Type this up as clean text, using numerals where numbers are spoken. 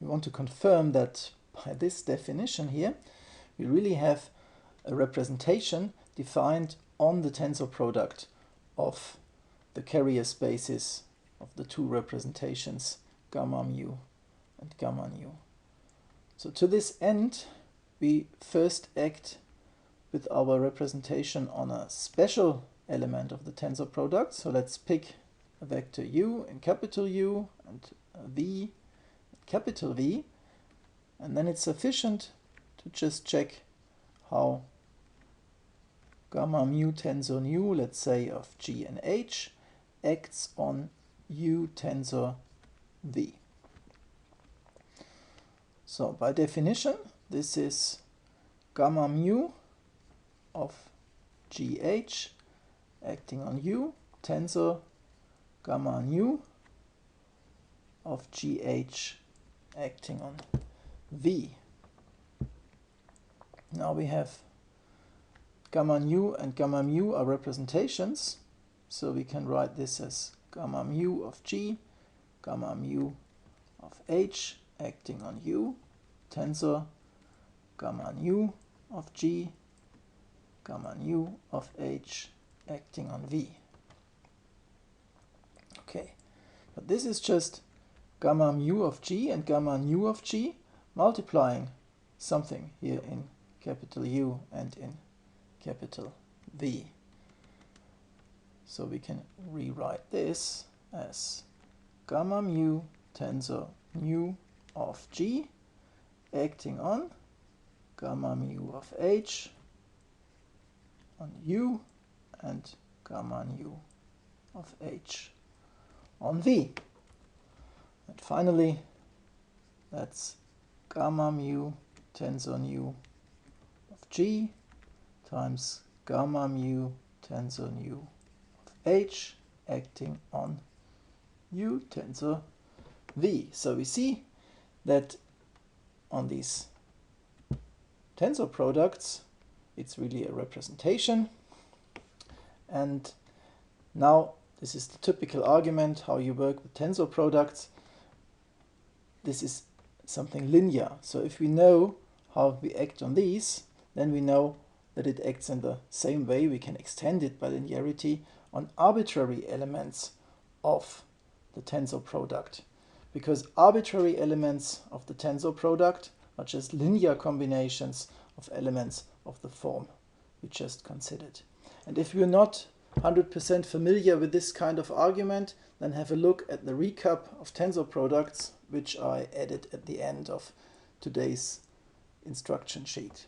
we want to confirm that by this definition here, we really have a representation defined on the tensor product of the carrier spaces of the two representations gamma mu and gamma nu. So to this end, we first act with our representation on a special element of the tensor product. So let's pick a vector u in capital U and a v capital V, and then it's sufficient to just check how gamma mu tensor nu, let's say of G and H, acts on U tensor V. So by definition, this is gamma mu of GH acting on U tensor gamma nu of GH acting on V. Now we have gamma nu and gamma mu are representations, so we can write this as gamma mu of G, gamma mu of H acting on U, tensor gamma nu of G, gamma nu of H acting on V. Okay, but this is just gamma mu of G and gamma nu of G multiplying something here in capital U and in capital V. So we can rewrite this as gamma mu tensor nu of G acting on gamma mu of H on U and gamma nu of H on V. And finally, that's gamma mu tensor nu of G times gamma mu tensor nu of H acting on U tensor V. So we see that on these tensor products, it's really a representation. And now this is the typical argument how you work with tensor products. This is something linear. So if we know how we act on these, then we know that it acts in the same way. We can extend it by linearity on arbitrary elements of the tensor product. Because arbitrary elements of the tensor product are just linear combinations of elements of the form we just considered. And if you're not 100% familiar with this kind of argument, then have a look at the recap of tensor products, which I added at the end of today's instruction sheet.